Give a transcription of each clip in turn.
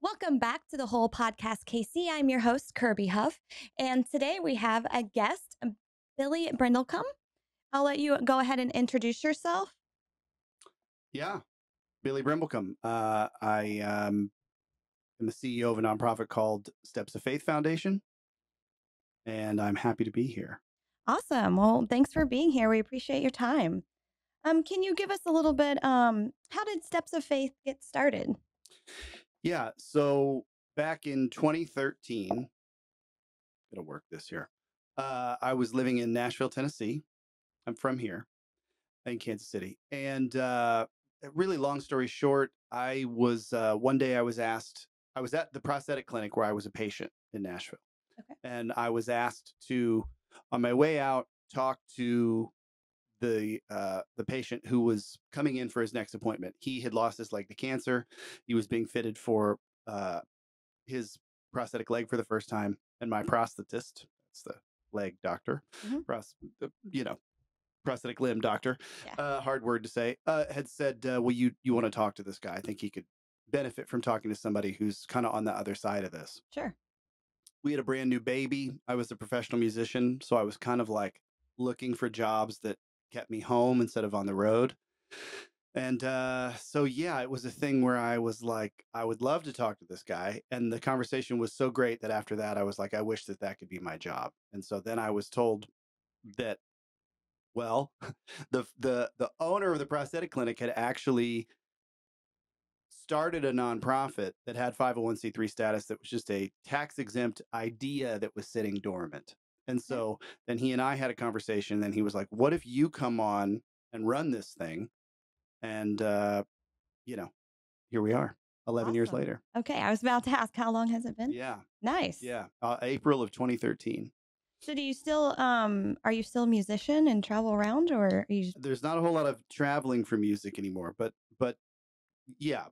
Welcome back to the whole podcast, Casey. I'm your host, Kirby Huff, and today we have a guest, Billy Brindlecom. I'll let you go ahead and introduce yourself. Yeah, Billy Brimblecom. I am the CEO of a nonprofit called Steps of Faith Foundation, and I'm happy to be here. Awesome. Well, thanks for being here. We appreciate your time. Can you give us a little bit? How did Steps of Faith get started? Yeah, so back in 2013, it'll work this year. I was living in Nashville, Tennessee. I'm from here in Kansas City, and really long story short, I was one day I was asked. I was at the prosthetic clinic where I was a patient in Nashville. Okay. And I was asked to, on my way out, talk to the patient who was coming in for his next appointment. He had lost his leg to cancer. He was being fitted for his prosthetic leg for the first time, and my prosthetist, that's the leg doctor, Mhm. you know, prosthetic limb doctor, Yeah. hard word to say, had said, "Well, you want to talk to this guy? I think he could benefit from talking to somebody who's kind of on the other side of this." Sure. We had a brand new baby. I was a professional musician, so I was kind of like looking for jobs that kept me home instead of on the road. And so, yeah, it was a thing where I was like, I would love to talk to this guy. And the conversation was so great that after that, I was like, I wish that that could be my job. And so then I was told that, well, the owner of the prosthetic clinic had actually started a nonprofit that had 501c3 status that was just a tax exempt idea that was sitting dormant. And Okay. so then he and I had a conversation. Then he was like, "What if you come on and run this thing?" And you know, here we are, 11 years Awesome. later. Okay. I was about to ask, how long has it been? Yeah, Nice. yeah. April of 2013. So, do you still are you still a musician and travel around, or are you? There's not a whole lot of traveling for music anymore, but yeah,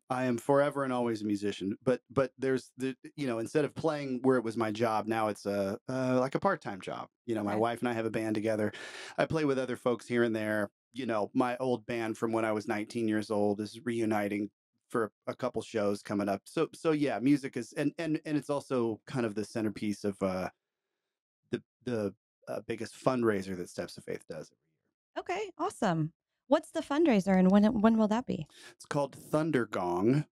I am forever and always a musician. But there's the instead of playing where it was my job, now it's a like a part-time job. My Okay. wife and I have a band together. I play with other folks here and there. My old band from when I was 19 years old is reuniting for a couple shows coming up. So yeah, music is and it's also kind of the centerpiece of the biggest fundraiser that Steps of Faith does every year. Okay, awesome. What's the fundraiser and when will that be? It's called Thunder Gong,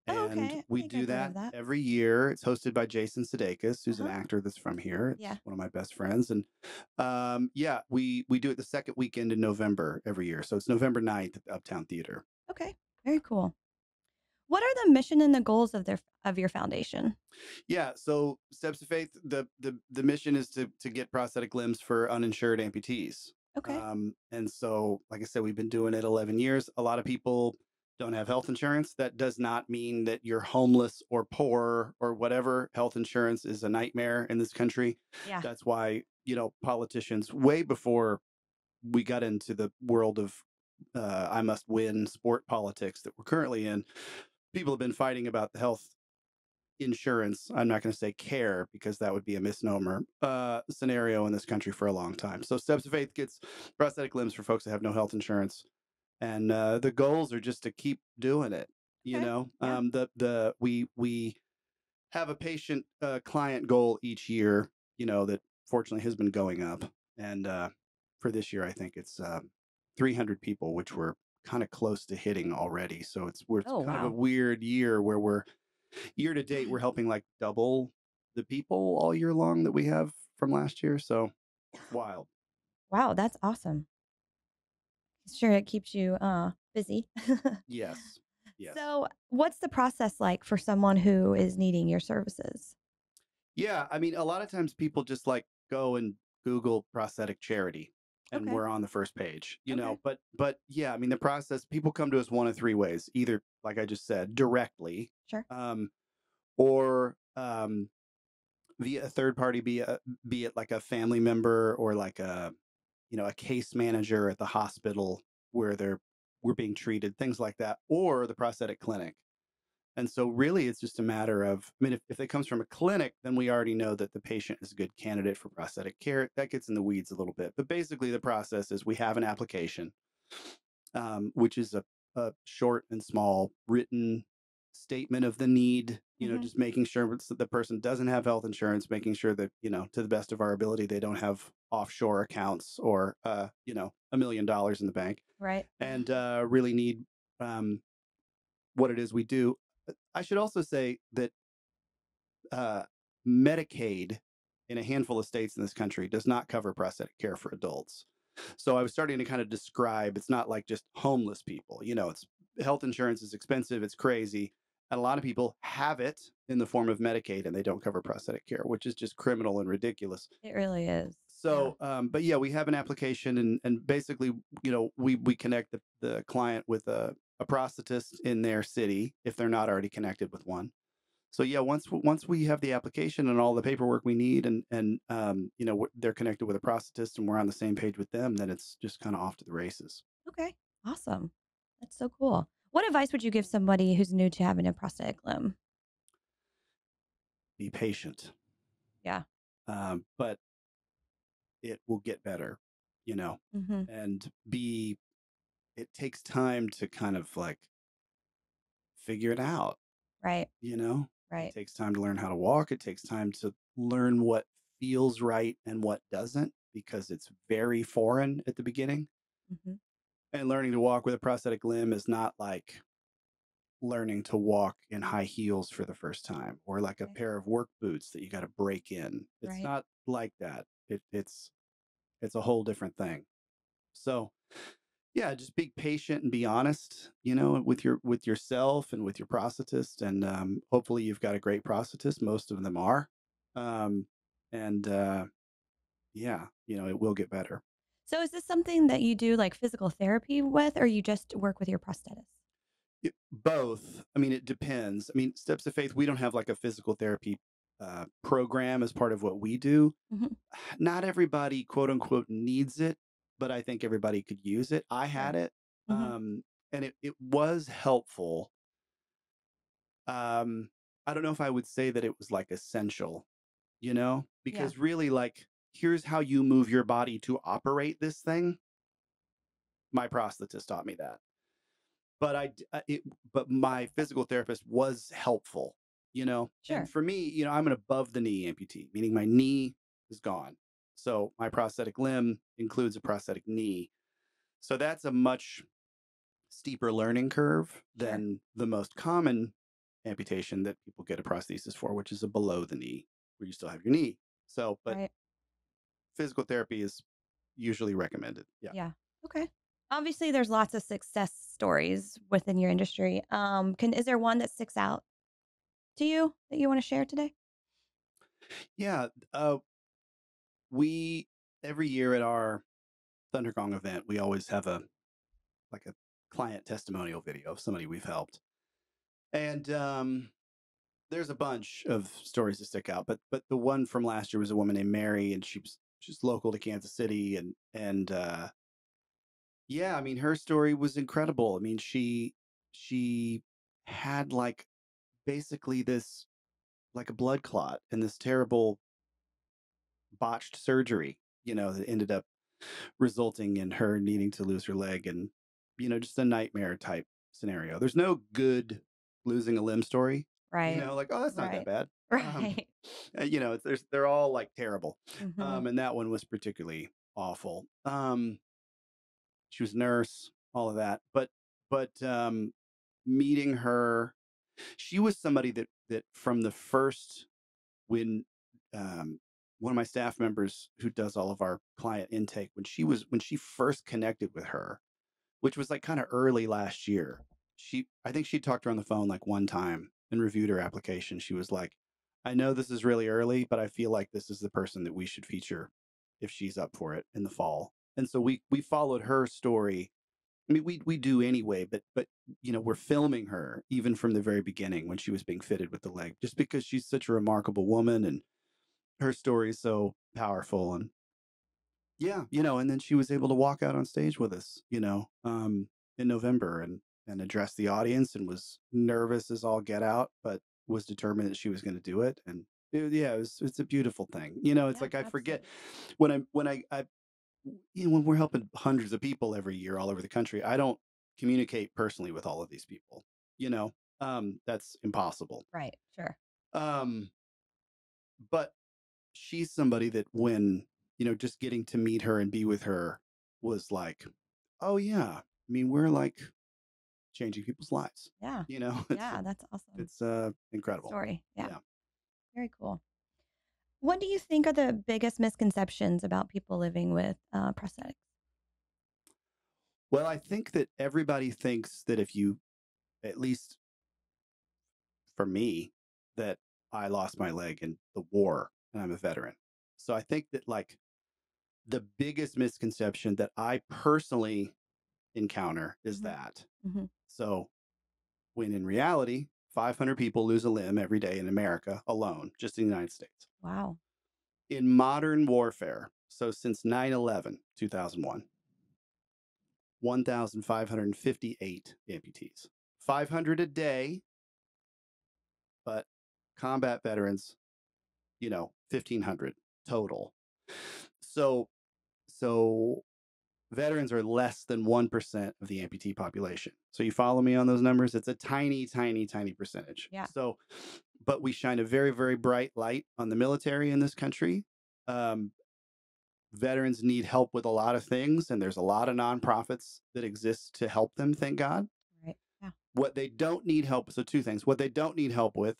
Oh, and okay. I we think do I've heard of that that. every year. It's hosted by Jason Sudeikis, who's an Uh-huh. actor that's from here. Yeah. It's one of my best friends, and yeah, we do it the second weekend in November every year. So it's November 9th at the Uptown Theater. Okay. Very cool. What are the mission and the goals of your foundation? Yeah, so Steps of Faith, the mission is to get prosthetic limbs for uninsured amputees. Okay. And so, like I said, we've been doing it 11 years. A lot of people don't have health insurance. That does not mean that you're homeless or poor or whatever. Health insurance is a nightmare in this country. Yeah. That's why, politicians, way before we got into the world of I must win sport politics that we're currently in, people have been fighting about the health insurance, I'm not going to say care because that would be a misnomer, scenario in this country for a long time. So Steps of Faith gets prosthetic limbs for folks that have no health insurance, and the goals are just to keep doing it. Okay. Yeah. We have a patient client goal each year, that fortunately has been going up, and for this year I think it's 300 people, which we're kind of close to hitting already. So it's Oh, kind of a wow. weird year where we're year to date, we're helping like double the people all year long that we have from last year. So wild. Wow, that's awesome. Sure it keeps you busy. Yes. Yes. So, what's the process like for someone who is needing your services? Yeah. I mean, a lot of times people just like go and Google prosthetic charity and Okay. we're on the first page, Okay. but yeah, I mean, the process, people come to us one of three ways, either, like I just said, directly, Sure. or, via a third party, be it like a family member or like a case manager at the hospital where we're being treated, things like that, or the prosthetic clinic. And so really it's just a matter of, I mean, if it comes from a clinic, then we already know that the patient is a good candidate for prosthetic care. That gets in the weeds a little bit. But basically the process is we have an application, which is a short and small written statement of the need, Hmm. just making sure that the person doesn't have health insurance, making sure that, to the best of our ability, they don't have offshore accounts or, $1 million in the bank, Right. and really need um, what it is we do. I should also say that uh, Medicaid in a handful of states in this country does not cover prosthetic care for adults. So I was starting to kind of describe it's not like just homeless people. It's health insurance is expensive, it's crazy. And a lot of people have it in the form of Medicaid and they don't cover prosthetic care, which is just criminal and ridiculous. It really is. Yeah. So, but yeah, we have an application and basically, we connect the client with a prosthetist in their city if they're not already connected with one. So yeah, once we have the application and all the paperwork we need, and they're connected with a prosthetist, and we're on the same page with them, then it's just kind of off to the races. Okay. Awesome. That's so cool. What advice would you give somebody who's new to having a prosthetic limb? Be patient, Yeah. but it will get better, you know, Hmm. and be. It takes time to kind of like figure it out, Right. you know. It Right. takes time to learn how to walk. It takes time to learn what feels right and what doesn't, because it's very foreign at the beginning. Hmm. And learning to walk with a prosthetic limb is not like learning to walk in high heels for the first time or like a Right. pair of work boots that you got to break in. It's Right. not like that. It's a whole different thing. So, yeah, just be patient and be honest, with yourself and with your prosthetist, and hopefully you've got a great prosthetist. Most of them are, um, and yeah, it will get better. So is this something that you do like physical therapy with, or you just work with your prosthetist? Both. I mean, it depends. I mean, Steps of Faith, we don't have like a physical therapy program as part of what we do. Hmm. Not everybody, quote unquote, needs it, but I think everybody could use it. I Sure. had it, Hmm. and it was helpful. Um, I don't know if I would say that it was like essential, Yeah. because really, like, here's how you move your body to operate this thing. My prosthetist taught me that. But but my physical therapist was helpful, and Sure. for me, I'm an above the knee amputee, meaning my knee is gone. So my prosthetic limb includes a prosthetic knee. So that's a much steeper learning curve Sure. than the most common amputation that people get a prosthesis for, which is a below the knee, where you still have your knee. So, but Right. physical therapy is usually recommended. Yeah. Yeah. Okay. Obviously, there's lots of success stories within your industry. Can is there one that sticks out to you that you want to share today? Yeah. We every year at our Thundergong event, we always have a client testimonial video of somebody we've helped. And there's a bunch of stories that stick out, but the one from last year was a woman named Mary, and she's local to Kansas City, and yeah, I mean her story was incredible. I mean she had like basically this like a blood clot and this terrible botched surgery, that ended up resulting in her needing to lose her leg, and just a nightmare type scenario. There's no good losing a limb story, Right. like, oh, that's not that Right. bad. Right. They're all like terrible. Hmm. And that one was particularly awful. She was a nurse, all of that, but meeting her, she was somebody that from the first, when um, one of my staff members who does all of our client intake, when she first connected with her, which was like kind of early last year, I think she talked to her on the phone like one time and reviewed her application. She was like, I know this is really early, but I feel like this is the person that we should feature if she's up for it in the fall. And so we followed her story. I mean, we do anyway, but we're filming her even from the very beginning when she was being fitted with the leg, just because she's such a remarkable woman and her story is so powerful. And yeah, and then she was able to walk out on stage with us, in November, and and addressed the audience and was nervous as all get out, but was determined that she was going to do it. And it's a beautiful thing. It's Yeah, like I forget absolutely. when we're helping hundreds of people every year all over the country, I don't communicate personally with all of these people. You know, that's impossible. Right. Sure. Um, but she's somebody that when, just getting to meet her and be with her was like, oh yeah, I mean, we're like changing people's lives. Yeah. It's Yeah. That's awesome. it's Great incredible. story. Yeah. Yeah. Very cool. What do you think are the biggest misconceptions about people living with prosthetics? Well, I think that everybody thinks that if you, at least for me, that I lost my leg in the war and I'm a veteran. So I think that like the biggest misconception that I personally encounter is Hmm. that. Hmm. So when in reality, 500 people lose a limb every day in America alone, just in the United States. Wow. In modern warfare, so since 9/11, 2001, 1,558 amputees. 500 a day, but combat veterans, 1,500 total. So, so veterans are less than 1% of the amputee population. So you follow me on those numbers? It's a tiny, tiny, tiny percentage. Yeah. So, but we shine a very, very bright light on the military in this country. Um, Veterans need help with a lot of things, and there's a lot of nonprofits that exist to help them, thank God. Right. Yeah. What they don't need help, so two things. What they don't need help with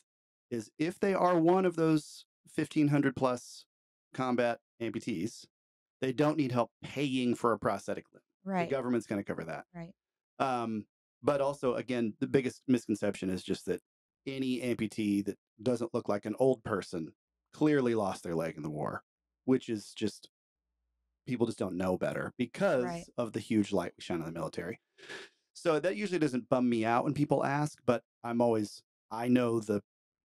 is if they are one of those 1,500 plus combat amputees, they don't need help paying for a prosthetic limb. The Right. government's going to cover that. Right. Um, but also, again, the biggest misconception is just that any amputee that doesn't look like an old person clearly lost their leg in the war, which is just people just don't know better Right. because of the huge light we shine on the military. So that usually doesn't bum me out when people ask, but I know the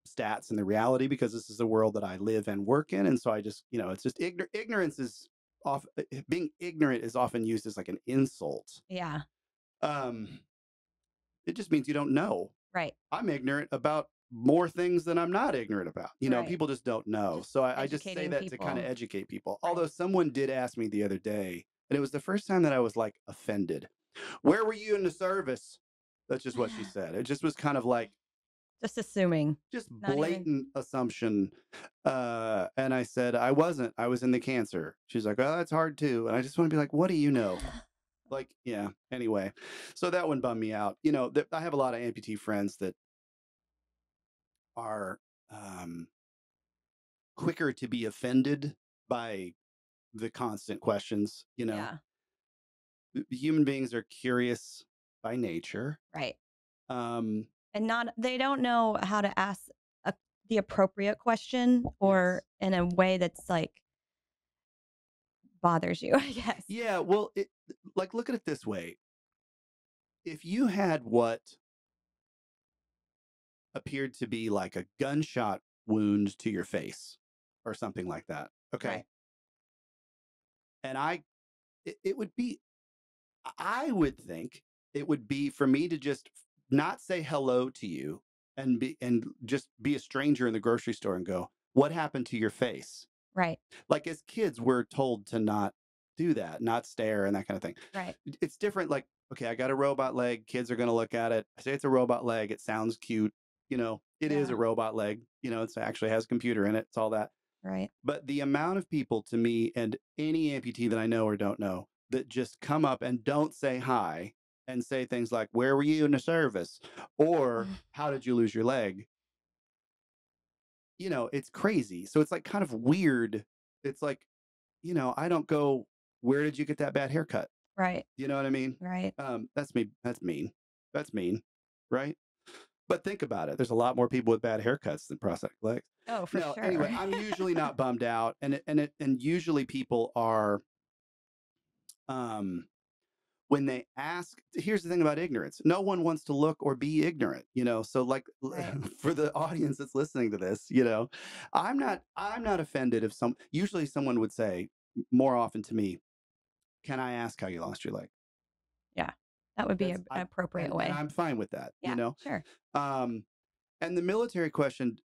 stats and the reality because this is the world that I live and work in. And so I just, it's just ignorance is off. Being ignorant is often used as like an insult. Yeah. Um, it just means you don't know. Right. I'm ignorant about more things than I'm not ignorant about. Right. People just don't know. Just So I just say educating that to kind of people. educate people. Right. Although someone did ask me the other day, and it was the first time that I was like offended. Where were you in the service? That's just what she said. It just was kind of like Just assuming. just Not even. blatant assumption. And I said, I wasn't. I was in the cancer. She's like, oh, that's hard too. And I just want to be like, what do you know? Like, yeah. Anyway, so that one bummed me out. I have a lot of amputee friends that are quicker to be offended by the constant questions. Yeah. Human beings are curious by nature. Right. Um, And not they don't know how to ask a, the appropriate question or yes. in a way that's like bothers you, I guess. Yeah. Well, like, look at it this way. If you had what appeared to be like a gunshot wound to your face or something like that, okay, Right. and it would be, I would think it would be for me to just not say hello to you and just be a stranger in the grocery store and go, "What happened to your face?" Right. Like as kids, we're told to not do that, not stare and that kind of thing. Right. It's different. Like, okay, I got a robot leg. Kids are going to look at it. I say it's a robot leg. It sounds cute. It is Yeah. a robot leg. It actually has a computer in it. It's all that. Right. But the amount of people to me and any amputee that I know or don't know that just come up and don't say hi and say things like, "Where were you in the service?" or "How did you lose your leg?" It's crazy. So it's like kind of weird. It's like, I don't go, "Where did you get that bad haircut?" Right. You know what I mean? Right. That's me. That's mean. That's mean. Right? But think about it. There's a lot more people with bad haircuts than prosthetic legs. Oh, for No, sure. anyway, I'm usually not bummed out, and usually people are, um, when they ask. Here's the thing about ignorance: no one wants to look or be ignorant. So like Right. for the audience that's listening to this, I'm not offended if usually someone would say more often to me, "Can I ask how you lost your leg?" Yeah. That would be That's an appropriate and way. I'm fine with that, you Yeah, know? sure. Um, and the military question,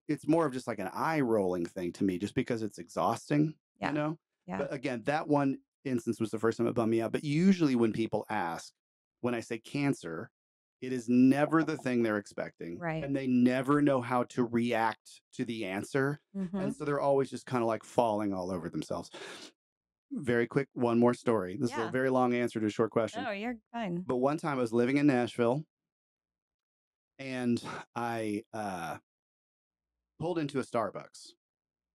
it's more of just like an eye rolling thing to me, just because it's exhausting, you Yeah. know? Yeah. But again, that one instance was the first time it bummed me out. But usually when people ask, when I say cancer, it is never the thing they're expecting. Right. And they never know how to react to the answer. Mm-hmm. And so they're always just kind of like falling all over themselves. Very quick, one more story. This is a Yeah. very long answer to a short question. Oh, you're fine. But one time I was living in Nashville and I pulled into a Starbucks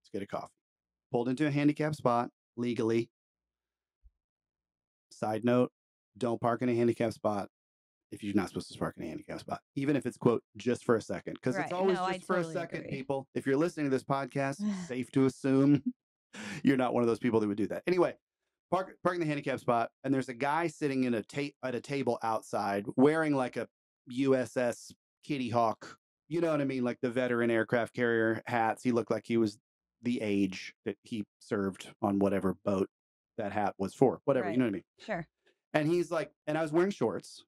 to get a coffee. Pulled into a handicap spot legally. Side note, don't park in a handicap spot if you're not supposed to park in a handicap spot, even if it's, quote, just for a second, because it's Right. always No, I just for a totally second, agree. people. If you're listening to this podcast, safe to assume you're not one of those people that would do that. Anyway, parking the handicap spot, and there's a guy sitting in at a table outside wearing like a USS Kitty Hawk, you know what I mean? Like the veteran aircraft carrier hats. He looked like he was the age that he served on whatever boat that hat was for, whatever, you Right. know what I mean? Sure. And he's like, and I was wearing shorts.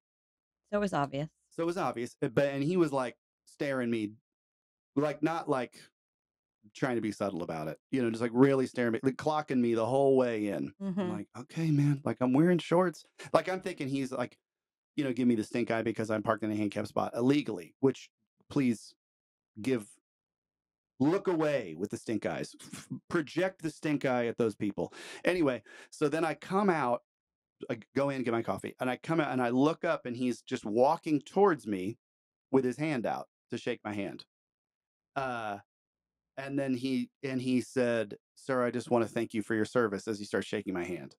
So it was obvious. So it was obvious, and he was like staring me, like not like trying to be subtle about it, you know, just like really staring me, like clocking me the whole way in. I'm Mm-hmm. like, okay, man, like I'm wearing shorts. Like I'm thinking he's like, you know, give me the stink eye because I'm parked in a handicap spot illegally, which please look away with the stink eyes, project the stink eye at those people. Anyway, so then I come out, I go in and get my coffee, and I come out and I look up and he's just walking towards me with his hand out to shake my hand. Uh, and then he said, "Sir, I just want to thank you for your service," as he starts shaking my hand.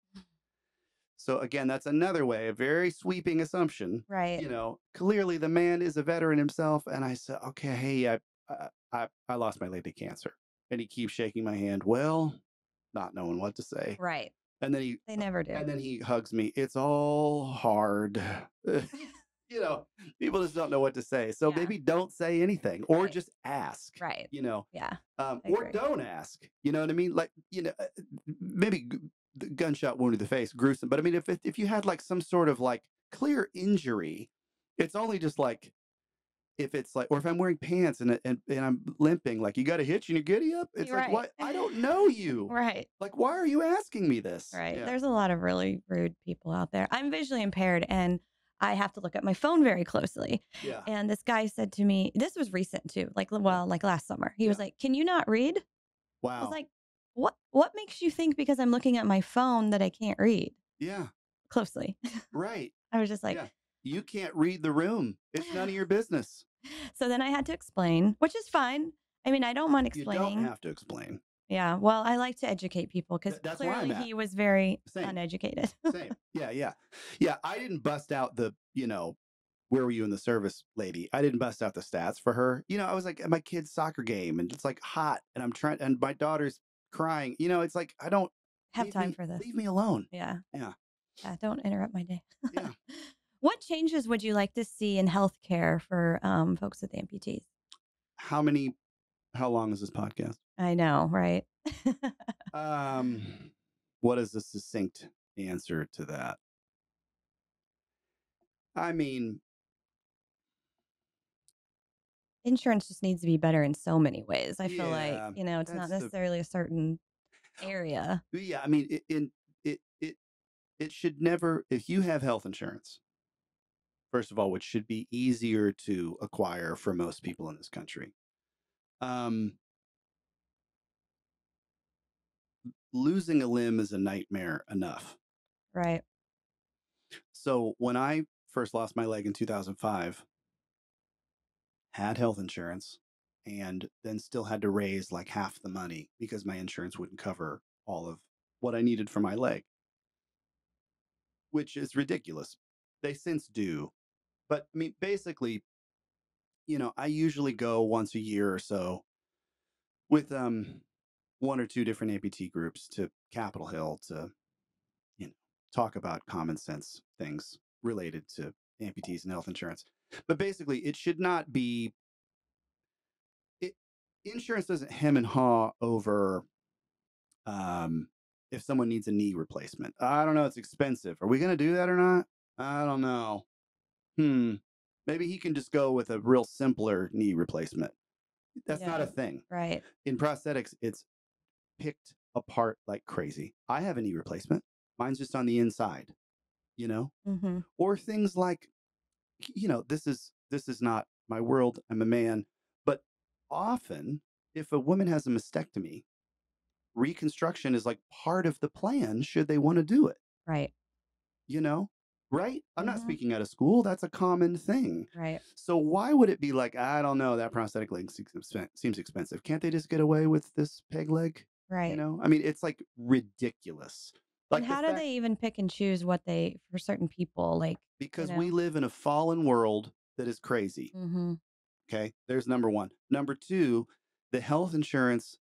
So again, that's another way, a very sweeping assumption. Right. You know, clearly the man is a veteran himself. And I said, "Okay, hey, I lost my leg to cancer," and he keeps shaking my hand. Well, not knowing what to say, Right. and then he They never do. and then he hugs me. It's all hard. You know, people just don't know what to say. So Yeah. maybe don't say anything or Right. just ask, Right. you know, Yeah. I or agree. don't ask. You know what I mean? Like, you know, maybe the gunshot wound to the face, gruesome. But I mean, if you had like some sort of like clear injury, it's only just like, if it's like, or if I'm wearing pants and I'm limping, like you got a hitch and you're giddy up. It's You're like, right. what? I don't know you. Right. Like, why are you asking me this? Right. Yeah. There's a lot of really rude people out there. I'm visually impaired and I have to look at my phone very closely. Yeah. And this guy said to me, this was recent too, like, well, like last summer. He was Yeah. like, "Can you not read?" I was Wow. like, what makes you think because I'm looking at my phone that I can't read Yeah. closely?" Right. I was just like, Yeah. You can't read the room. It's none of your business. so then I had to explain, which is fine. I mean, I don't mind You don't explaining. have to explain. Yeah. Well, I like to educate people because That's where I'm clearly at. he was very Same. uneducated. Same. Yeah. Yeah. Yeah. I didn't bust out the, you know, where were you in the service, lady? I didn't bust out the stats for her. You know, I was like at my kid's soccer game and it's like hot and I'm trying, and my daughter's crying. You know, it's like, I don't, Have time for this. leave me alone. Yeah. Yeah. Yeah. Don't interrupt my day. Yeah. What changes would you like to see in healthcare for folks with amputees? How long is this podcast? I know, right? Um, what is the succinct answer to that? I mean, Insurance just needs to be better in so many ways. I feel like, yeah, it's not that's the necessarily a certain area. yeah. I mean, it should never. If you have health insurance, first of all, which should be easier to acquire for most people in this country, um, losing a limb is a nightmare enough. Right. So when I first lost my leg in 2005, had health insurance, and then still had to raise like half the money because my insurance wouldn't cover all of what I needed for my leg, which is ridiculous. They since do. But I mean, basically, you know, I usually go once a year or so with one or two different amputee groups to Capitol Hill to, you know, talk about common sense things related to amputees and health insurance. But basically, it should not be it, insurance doesn't hem and haw over um if someone needs a knee replacement. I don't know, it's expensive. Are we going to do that or not? I don't know. hmm, maybe he can just go with a real simpler knee replacement. That's not a Yeah. thing. Right. In prosthetics, it's picked apart like crazy. I have a knee replacement. Mine's just on the inside, you know? Mm-hmm. Or things like, this is not my world. I'm a man, but often if a woman has a mastectomy, reconstruction is like part of the plan should they want to do it, Right. you know? Right? I'm not Mm-hmm. speaking out of school. That's a common thing. Right. So why would it be like, I don't know, that prosthetic leg seems expensive. Can't they just get away with this peg leg? Right. I mean, it's like ridiculous. And Like the how do fact they even pick and choose what they for certain people like, you because we know? live in a fallen world that is crazy. Mm-hmm. Okay. There's number one. Number two, the health insurance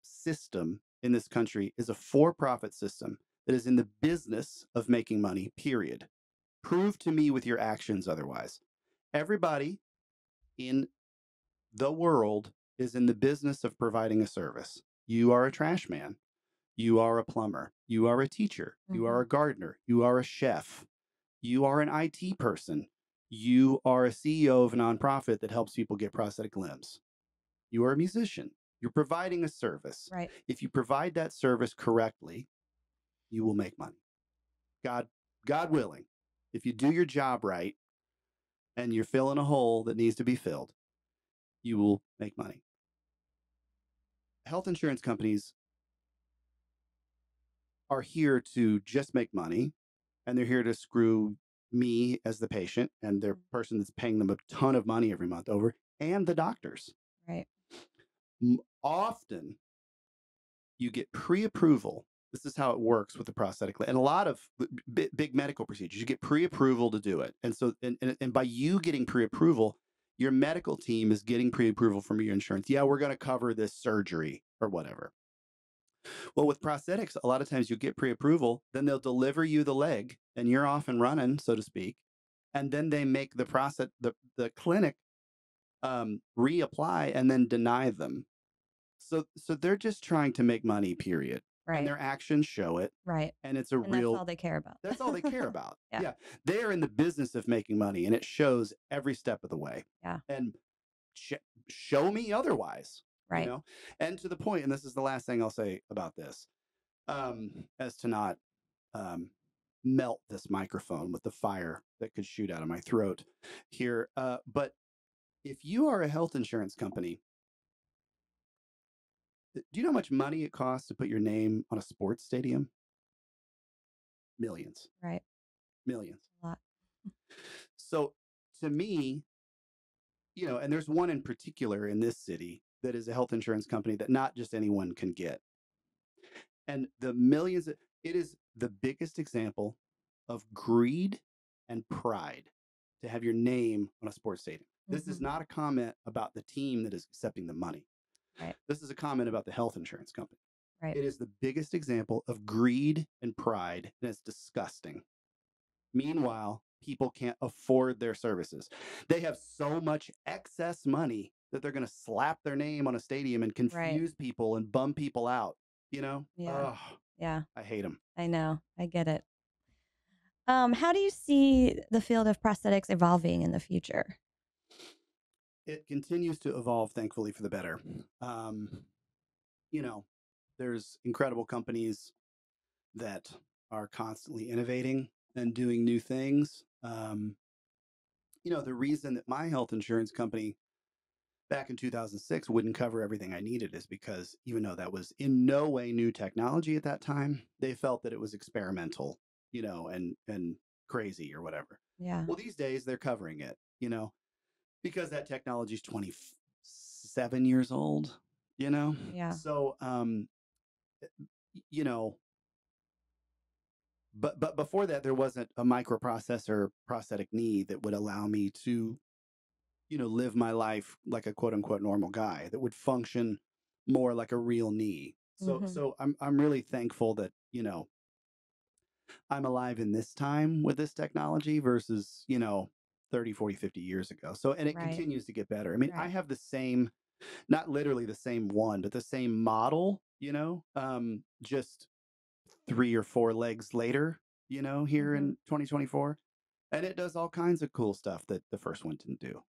system in this country is a for profit system that is in the business of making money, period. Prove to me with your actions otherwise. Everybody in the world is in the business of providing a service. You are a trash man. You are a plumber. You are a teacher. You Mm-hmm. are a gardener. You are a chef. You are an IT person. You are a CEO of a nonprofit that helps people get prosthetic limbs. You are a musician. You're providing a service. Right. If you provide that service correctly, you will make money. God, God willing, if you do your job right and you're filling a hole that needs to be filled, you will make money. Health insurance companies are here to just make money, and they're here to screw me as the patient and their person that's paying them a ton of money every month over, and the doctors. Right. Often you get pre-approval. This is how it works with the prosthetic leg. And a lot of big medical procedures, you get pre-approval to do it. And so, and by you getting pre-approval, your medical team is getting pre-approval from your insurance. Yeah, we're going to cover this surgery or whatever. Well, with prosthetics, a lot of times you get pre-approval, then they'll deliver you the leg and you're off and running, so to speak. And then they make the clinic reapply and then deny them. So they're just trying to make money, period. And Right. their actions show it. Right. And it's a And that's real all they care about. that's all they care about. Yeah. Yeah. They are in the business of making money and it shows every step of the way. Yeah. And sh- show me otherwise, you Right. know? And to the point, and this is the last thing I'll say about this, as to not um, melt this microphone with the fire that could shoot out of my throat here. But if you are a health insurance company, do you know how much money it costs to put your name on a sports stadium? Millions, Right. millions. A lot. So to me, and there's one in particular in this city that is a health insurance company that not just anyone can get. And the millions, it is the biggest example of greed and pride to have your name on a sports stadium. This is Mm-hmm. not a comment about the team that is accepting the money. Right. This is a comment about the health insurance company. Right. It is the biggest example of greed and pride, and it's disgusting. Meanwhile, people can't afford their services. They have so much excess money that they're going to slap their name on a stadium and Right. confuse people and bum people out. Yeah. Oh, Yeah. I hate them. I know. I get it. How do you see the field of prosthetics evolving in the future? It continues to evolve, thankfully, for the better. You know, there's incredible companies that are constantly innovating and doing new things. The reason that my health insurance company back in 2006 wouldn't cover everything I needed is because even though that was in no way new technology at that time, they felt that it was experimental, and crazy or whatever. Yeah. Well, these days they're covering it, because that technology is 27 years old, you know? Yeah. So, you know, but before that, there wasn't a microprocessor prosthetic knee that would allow me to, live my life like a quote unquote normal guy that would function more like a real knee. So, Mm-hmm. so I'm really thankful that, I'm alive in this time with this technology versus, 30, 40, 50 years ago. So, and it Right. continues to get better. I mean, I Right. have the same, not literally the same one, but the same model, just 3 or 4 legs later, here Mm-hmm. in 2024. And it does all kinds of cool stuff that the first one didn't do,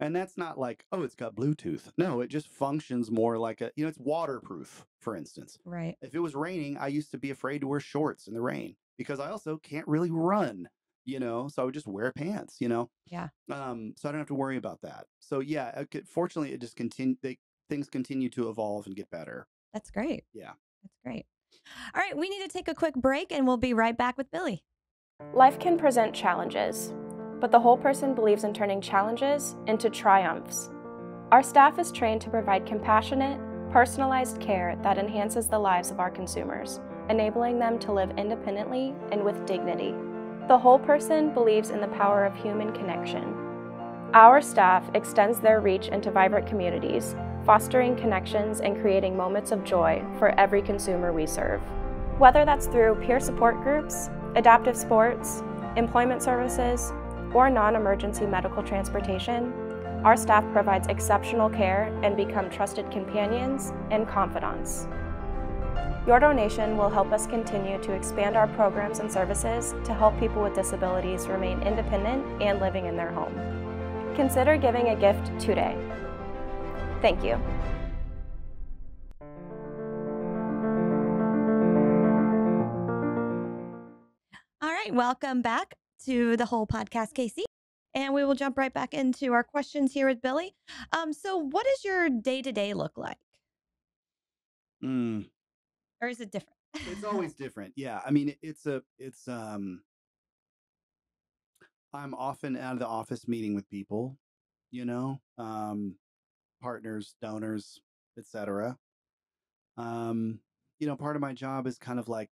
and that's not like, oh, it's got Bluetooth. No, it just functions more like it's waterproof, for instance. Right. If it was raining, I used to be afraid to wear shorts in the rain because I also can't really run, so I would just wear pants. Yeah. So I don't have to worry about that. So yeah, fortunately, it just things continue to evolve and get better. That's great. Yeah. That's great. All right. We need to take a quick break and we'll be right back with Billy. Life can present challenges, but the whole person believes in turning challenges into triumphs. Our staff is trained to provide compassionate, personalized care that enhances the lives of our consumers, enabling them to live independently and with dignity. The whole person believes in the power of human connection. Our staff extends their reach into vibrant communities, fostering connections and creating moments of joy for every consumer we serve. Whether that's through peer support groups, adaptive sports, employment services, or non-emergency medical transportation, our staff provides exceptional care and become trusted companions and confidants. Your donation will help us continue to expand our programs and services to help people with disabilities remain independent and living in their home. Consider giving a gift today. Thank you. All right. Welcome back to the whole podcast, Casey. And we will jump right back into our questions here with Billy. So what does your day-to-day look like? Mm, Or is it different? it's always different. Yeah. I mean, I'm often out of the office meeting with people, partners, donors, etc. Um, part of my job is kind of like,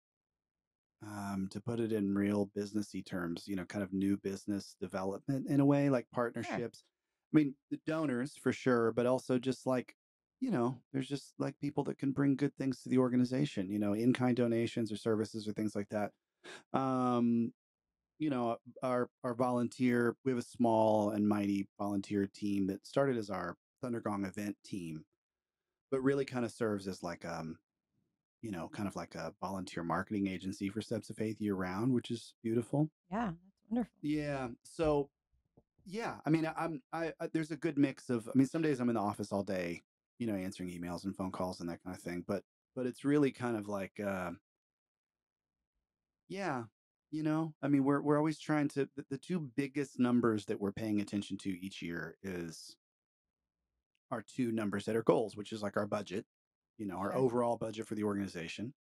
to put it in real businessy terms, kind of new business development in a way, like Sure. partnerships. I mean, the donors for sure, but also just like, there's just like people that can bring good things to the organization, in-kind donations or services or things like that. Um, our volunteer, we have a small and mighty volunteer team that started as our Thundergong event team, but really kind of serves as like kind of like a volunteer marketing agency for Steps of Faith year round, which is beautiful. Yeah, that's wonderful. Yeah. So yeah, I mean, there's a good mix of. I mean, some days I'm in the office all day, answering emails and phone calls and that kind of thing. But it's really kind of like, yeah, I mean, we're always trying to. The two biggest numbers that we're paying attention to each year is our two numbers that are goals, which is like our budget, our Sure. overall budget for the organization,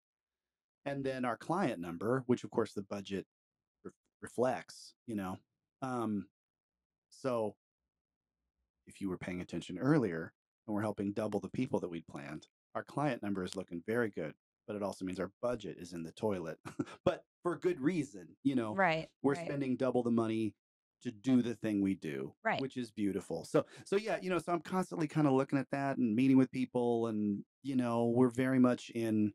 and then our client number, which of course the budget re- reflects. Um, so if you were paying attention earlier and we're helping double the people that we'd planned, our client number is looking very good. But it also means our budget is in the toilet, but for good reason. Right. We're Right. spending double the money to do the thing we do, Right. which is beautiful. So yeah, so I'm constantly kind of looking at that and meeting with people, and we're very much in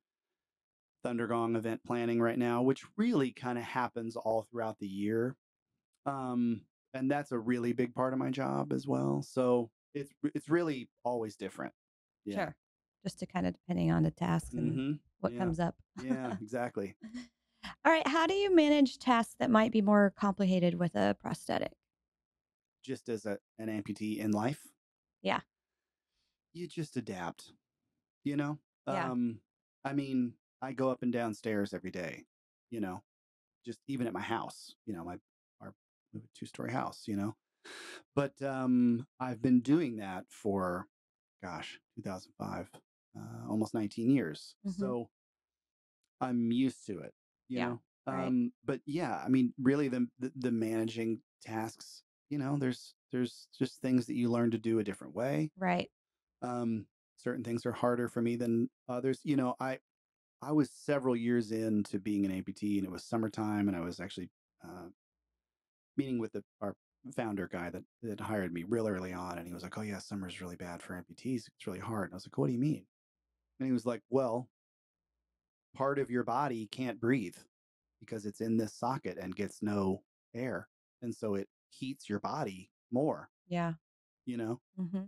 Thundergong event planning right now, which really kind of happens all throughout the year. Um, and that's a really big part of my job as well. So it's really always different. Yeah. Sure. Just to kind of depending on the task and Mm-hmm. what Yeah. comes up. Yeah. Exactly. All right. How do you manage tasks that might be more complicated with a prosthetic? Just as an amputee in life, Yeah. you just adapt. You know. Yeah. Um, I mean, I go up and down stairs every day. You know, just even at my house. Our we have a two-story house. But I've been doing that for, gosh, 2005, almost 19 years. Hmm. So I'm used to it, you Yeah. know. Right. But yeah, I mean, really, the managing tasks, there's just things that you learn to do a different way. Right. Um, Certain things are harder for me than others. I was several years into being an amputee, and it was summertime, and I was actually uh, meeting with our founder guy that hired me real early on, and he was like, "Oh yeah, summer's really bad for amputees. It's really hard." And I was like, "What do you mean?" And he was like, "Well, part of your body can't breathe because it's in this socket and gets no air, and so it heats your body more." Yeah. You know, Hmm.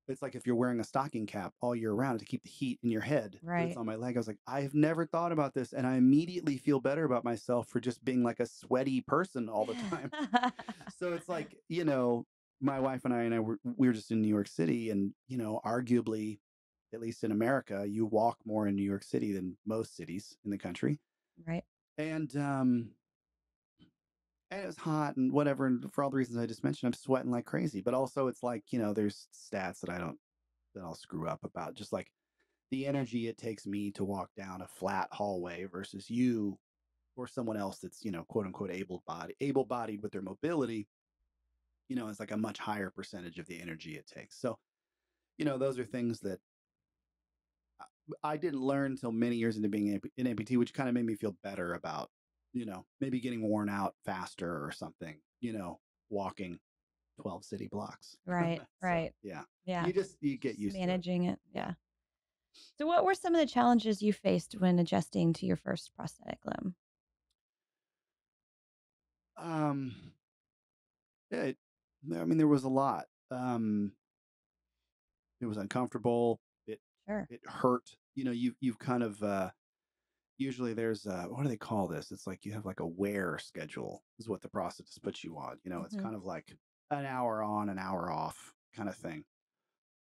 It's like if you're wearing a stocking cap all year round to keep the heat in your head that's Right. on my leg. I was like, I've never thought about this. And I immediately feel better about myself for just being like a sweaty person all the time. So it's like, my wife and I we were just in New York City, and, arguably, at least in America, you walk more in New York City than most cities in the country. Right. And it was hot and whatever. And for all the reasons I just mentioned, I'm sweating like crazy. But also, it's like, there's stats that I'll screw up about, just like the energy it takes me to walk down a flat hallway versus you or someone else that's, quote unquote, able bodied with their mobility, is like a much higher percentage of the energy it takes. So, those are things that I didn't learn until many years into being an amputee, which kind of made me feel better about, maybe getting worn out faster or something, walking 12 city blocks. Right. So, Right. yeah, Yeah. you get used Managing it. Yeah. So, what were some of the challenges you faced when adjusting to your first prosthetic limb? to it. I mean, there was a lot. It was uncomfortable. It Sure. it hurt. You've kind of usually there's what do they call this? It's like you have like a wear schedule is what the prosthetist puts you on. It's Hmm. kind of like an hour on, an hour off kind of thing.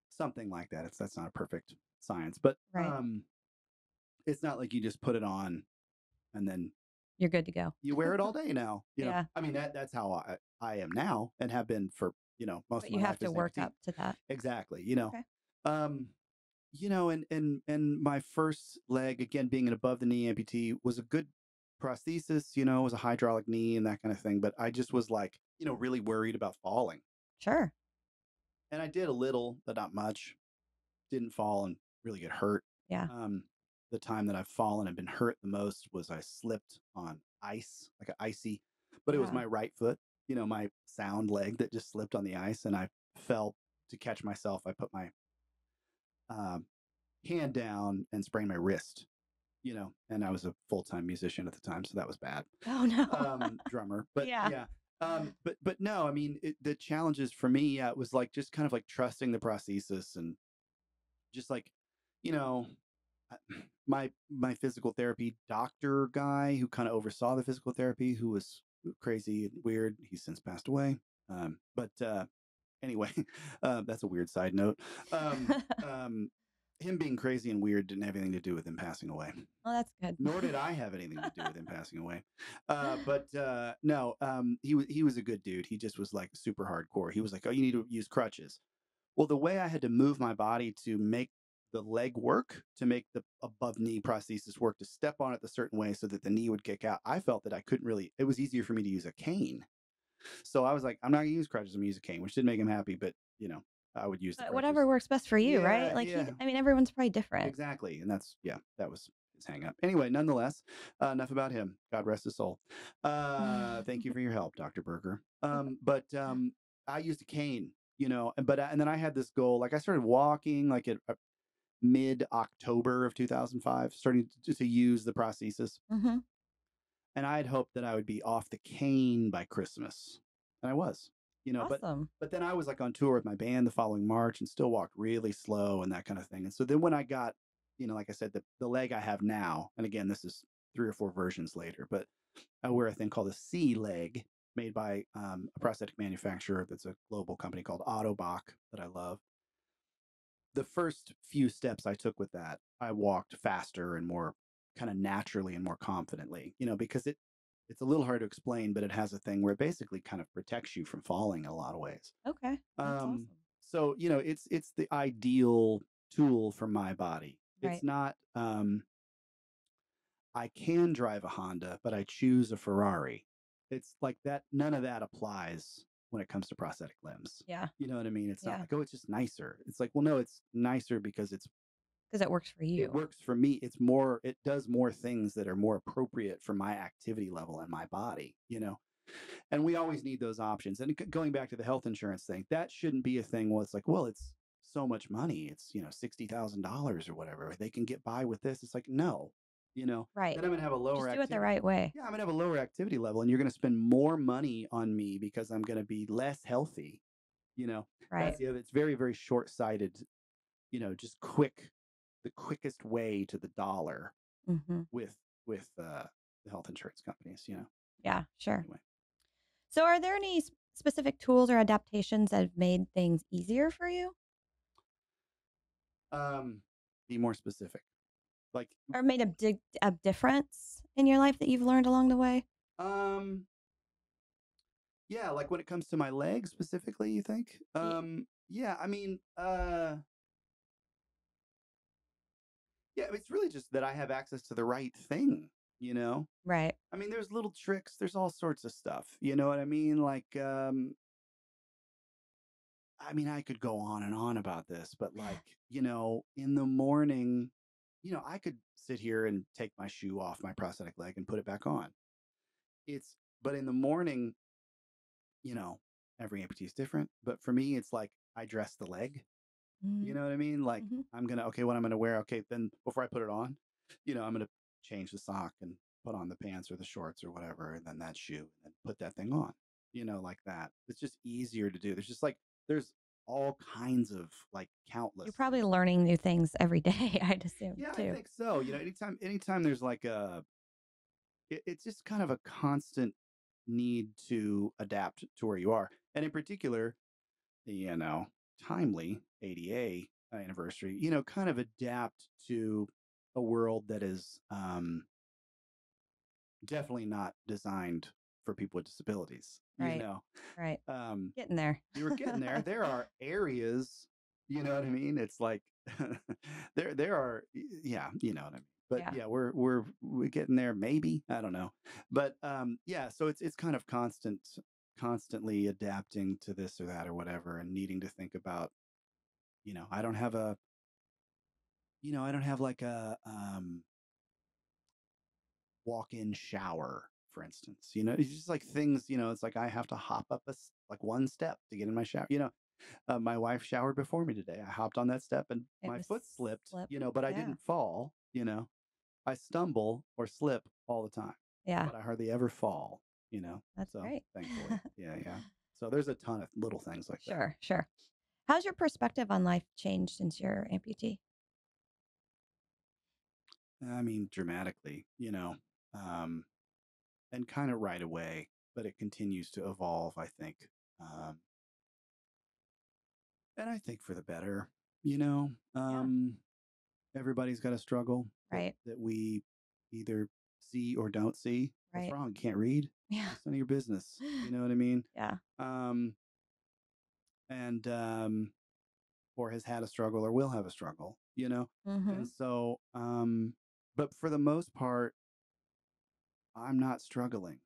Something like that. That's not a perfect science, but Right. it's not like you just put it on and then You're good to go. you wear it all day now. Yeah. I mean that's how I am now and have been for most But of you my have life to as an work amputee. up to that. Exactly. Okay. Um, and my first leg, again, being an above the knee amputee, was a good prosthesis, it was a hydraulic knee and that kind of thing. But I just was like, really worried about falling. Sure. And I did a little, but not much. Didn't fall and really get hurt. Yeah. The time that I've fallen and been hurt the most was I slipped on ice, like an icy, but it was Yeah. my right foot, my sound leg that just slipped on the ice, and I fell to catch myself. I put my um, hand down and sprained my wrist, and I was a full-time musician at the time, so that was bad. Oh no. Drummer, but Yeah. yeah. But no, I mean, the challenges for me, it was like just kind of like trusting the prosthesis and just like, you know, my physical therapy doctor guy who kind of oversaw the physical therapy, who was crazy and weird. He's since passed away. But anyway, that's a weird side note. Um, him being crazy and weird didn't have anything to do with him passing away. Well, that's good. Nor did I have anything to do with him passing away. But no, he was a good dude. He just was like super hardcore. He was like, "Oh, you need to use crutches." Well, the way I had to move my body to make the leg work, to make the above knee prosthesis work, to step on it a certain way so that the knee would kick out, I felt that I couldn't really. It was easier for me to use a cane. So I was like, I'm not gonna use crutches. I'm gonna use a cane, which didn't make him happy, but I would use the But crutches. whatever works best for you, Yeah, right? Like yeah. I mean, everyone's probably different. Exactly. And that was his hang up. Anyway, nonetheless, enough about him. God rest his soul. Thank you for your help, Dr. Berger. But I used a cane, and then I had this goal. Like I started walking like at mid October of 2005, starting to use the prosthesis. Mm-hmm. And I had hoped that I would be off the cane by Christmas. And I was, Awesome. but then I was like on tour with my band the following March and still walked really slow and that kind of thing. And so then when I got, like I said, the leg I have now, and again, this is 3 or 4 versions later, but I wear a thing called a C leg made by a prosthetic manufacturer that's a global company called Autobach that I love. The first few steps I took with that, I walked faster and more kind of naturally and more confidently, because it's a little hard to explain, but it has a thing where it basically kind of protects you from falling in a lot of ways. Okay. That's awesome. So, it's the ideal tool for my body. Right. It's not I can drive a Honda, but I choose a Ferrari. It's like that. None of that applies when it comes to prosthetic limbs. Yeah. You know what I mean? It's not Yeah. like, oh, it's just nicer. It's like, well, no, it's nicer because Because it works for you. it works for me. It does more things that are more appropriate for my activity level and my body, and we always need those options. And going back to the health insurance thing, that shouldn't be a thing where it's like, well, it's so much money. It's, $60,000 or whatever. They can get by with this. It's like, no, Right. then I'm going to have a lower Just do it the activity. right way. Yeah, I'm going to have a lower activity level, and you're going to spend more money on me because I'm going to be less healthy. You know, Right. that's the other. It's very, very short sighted. Just the quickest way to the dollar Hmm. with the health insurance companies. Yeah, sure. Anyway, So, are there any specific tools or adaptations that have made things easier for you um, be more specific. Like, or made a difference in your life that you've learned along the way? um, yeah, like when it comes to my legs specifically, you think? Ye- Yeah, I mean, yeah, it's really just that I have access to the right thing, you know? Right. I mean, there's little tricks, there's all sorts of stuff. You know what I mean? Like, I mean, I could go on and on about this, but like, in the morning, I could sit here and take my shoe off my prosthetic leg and put it back on. But in the morning, you know, every amputee is different. But for me, it's like I dress the leg. You Mm-hmm. know what I mean? Like okay, what I'm gonna wear. Okay, then before I put it on, I'm gonna change the sock and put on the pants or the shorts or whatever, and then that shoe, and then put that thing on. Like that. It's just easier to do. There's all kinds of like You're countless. probably learning new things every day, I'd assume, Yeah, I too. think so. Anytime there's like it's just kind of a constant need to adapt to where you are, and in particular, you know, timely ADA anniversary, kind of adapt to a world that is definitely not designed for people with disabilities. Right. Right. Um, Getting there. you were getting there. There are areas, you know what I mean? It's like there are, yeah, you know what I mean. But Yeah. yeah, we're getting there. Maybe I don't know, but yeah. So it's kind of constantly adapting to this or that or whatever, and needing to think about. I don't have I don't have like a walk-in shower, for instance. It's just like things. It's like I have to hop up like one step to get in my shower. My wife showered before me today. I hopped on that step and It my was foot slipped, slippery. but I Yeah. didn't fall. I stumble or slip all the time, Yeah. but I hardly ever fall. That's So great. thankfully. Yeah, yeah. So there's a ton of little things like that. Sure. Sure. How's your perspective on life changed since you're amputee? I mean, dramatically, um, and kind of right away, but it continues to evolve, I think. Um, and I think for the better, you know. Yeah. Everybody's got a struggle that Right. that we either see or don't see. What's Right. wrong? You can't read? Yeah. It's none of your business. You know what I mean? Yeah. Um, and or has had a struggle or will have a struggle. Mm-hmm. And so, but for the most part, I'm not struggling.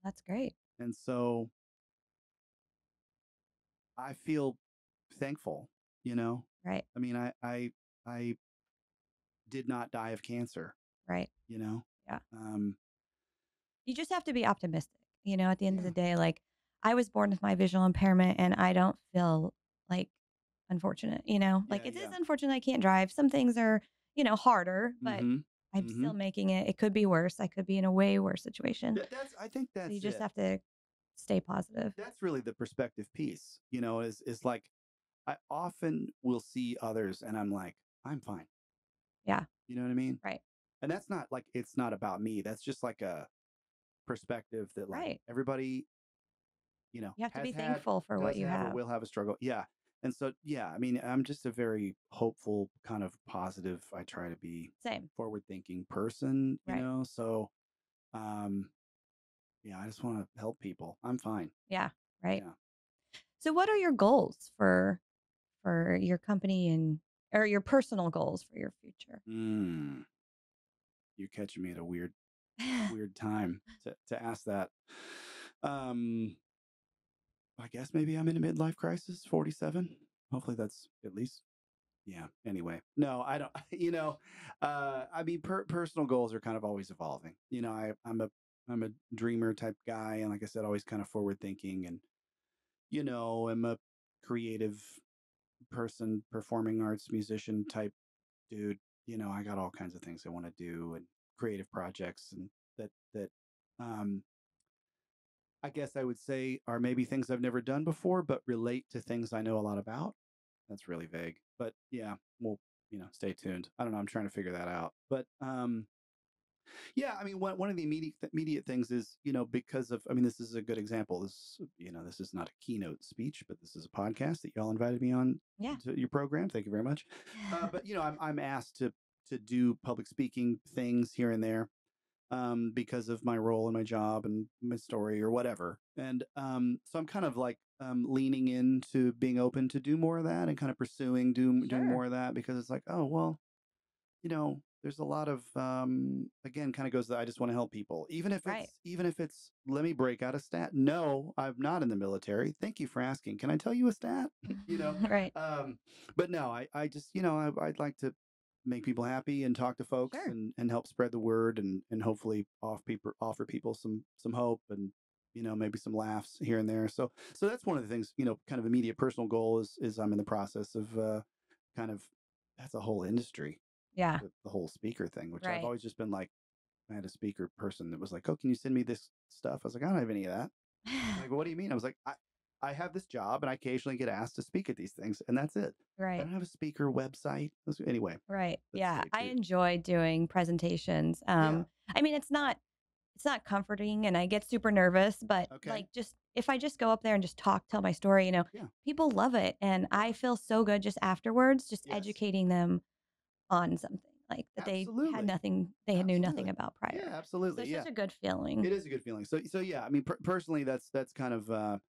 That's great. And so I feel thankful. Right. I mean, I did not die of cancer, Right. you know. Yeah. Um, You just have to be optimistic. At the end of yeah, the day, like I was born with my visual impairment and I don't feel like unfortunate. Like yeah, it is yeah. unfortunate I can't drive. Some things are, harder, but Mm-hmm. I'm Mm-hmm. still making it. It could be worse. I could be in a way worse situation. I think So you that's just it. have to stay positive. That's really the perspective piece, is like I often will see others and I'm like, I'm fine. Yeah. You know what I mean? Right. And that's not like it's not about me. That's just like a perspective that like Right. everybody, You have to has be had, thankful for what does you have or have. will have a struggle. Yeah. And so yeah, I mean, I'm just a very hopeful, kind of positive, I try to be Same. forward thinking person, Right. So um yeah, I just want to help people. I'm fine. Yeah. Right. Yeah. So what are your goals for your company and or your personal goals for your future? Mm, you're catching me at a weird time to ask that. Um, I guess maybe I'm in a midlife crisis, 47. Hopefully that's at least, yeah. Anyway, no, I don't. I mean, personal goals are kind of always evolving. I'm a dreamer type guy, and like I said, always kind of forward thinking, and I'm a creative person, performing arts musician type dude. I got all kinds of things I want to do and creative projects and that um I guess I would say are maybe things I've never done before, but relate to things I know a lot about. That's really vague, but yeah, well, stay tuned. I don't know. I'm trying to figure that out, but yeah, I mean, one of the immediate things is, because of, I mean, this is a good example. This is not a keynote speech, but this is a podcast that y'all invited me on Yeah. to your program. Thank you very much. But I'm asked to do public speaking things here and there, because of my role and my job and my story or whatever. And so I'm kind of like leaning into being open to do more of that and kind of pursuing doing Sure. more of that, because it's like, oh well, there's a lot of again, kind of goes that I just want to help people, Right. even if it's let me break out a stat. No, I'm not in the military. Thank you for asking. Can I tell you a stat? Right. But no, I just I'd like to make people happy and talk to folks Sure. and help spread the word and hopefully offer people some hope and maybe some laughs here and there. So that's one of the things, kind of immediate personal goal is I'm in the process of kind of that's a whole industry, Yeah. the whole speaker thing, which I've Right. always just been like, I had a speaker person that was like, "Oh, can you send me this stuff?" I was like, "I don't have any of that." Like, "What do you mean?" I was like, I have this job and I occasionally get asked to speak at these things, and that's it. I Right. don't have a speaker website. Anyway, Right. let's Yeah. stay I tuned. enjoy doing presentations. Yeah. I mean, it's not comforting and I get super nervous, but Okay. like just if I just go up there and just tell my story, Yeah. people love it. And Yeah. I feel so good just afterwards, just Yes. educating them on something like that Absolutely. they had knew nothing Absolutely. about prior. Yeah. So Absolutely. it's Yeah. such a good feeling. It is a good feeling. So yeah, I mean, personally, that's kind of the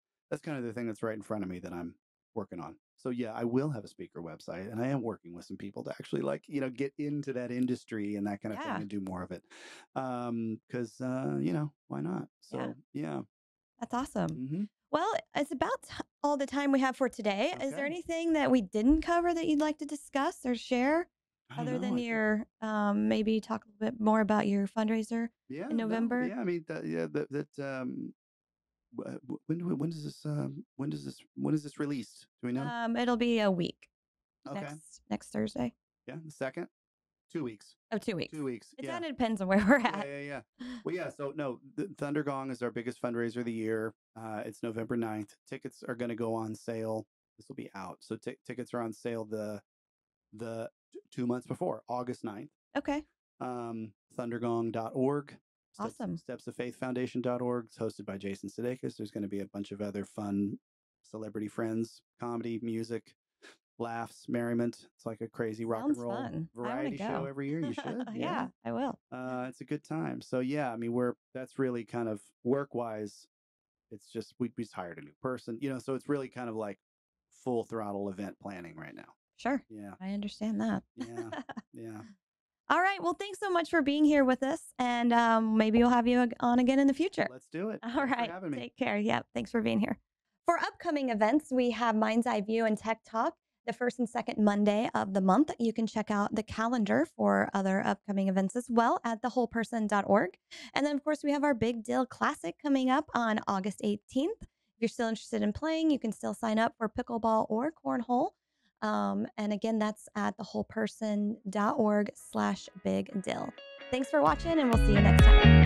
thing that's right in front of me that I'm working on. So yeah, I will have a speaker website, and I am working with some people to actually get into that industry and that kind of thing Yeah. and do more of it. Because why not? Yeah. So yeah. That's awesome. Hmm. Well, it's about all the time we have for today. Is there Okay. anything that we didn't cover that you'd like to discuss or share I don't other know. than I think your maybe talk a little bit more about your fundraiser yeah. in No. November? Yeah. I mean when is this released? Do we know? It'll be a week Okay. next Thursday. Yeah. The second. 2 weeks. Oh, 2 weeks. 2 weeks. It Yeah. kind of depends on where we're Yeah, at. yeah, yeah. Well, yeah. So no, the Thunder Gong is our biggest fundraiser of the year. It's November 9th. Tickets are going to go on sale. This will be out. So tickets are on sale the 2 months before, August 9th. Okay. Thundergong.org. Awesome. Stepsoffaithfoundation.org. It's hosted by Jason Sudeikis. There's going to be a bunch of other fun celebrity friends, comedy, music, laughs, merriment. It's like a crazy rock and Sounds roll fun. I wanna variety show go. every year. You should. Yeah. Yeah, I will. It's a good time. So yeah, I mean, that's really kind of work wise. It's just we just hired a new person, so it's really kind of like full throttle event planning right now. Sure. Yeah. I understand that. Yeah. Yeah. All right. Well, thanks so much for being here with us. And maybe we'll have you on again in the future. Let's do it. All Thanks for right. having me. Take care. Yep. Thanks for being here. For upcoming events, we have Mind's Eye View and Tech Talk the first and second Monday of the month. You can check out the calendar for other upcoming events as well at thewholeperson.org. And then, of course, we have our Big Deal Classic coming up on August 18th. If you're still interested in playing, you can still sign up for pickleball or cornhole. And again, that's at thewholeperson.org/big deal. Thanks for watching, and we'll see you next time.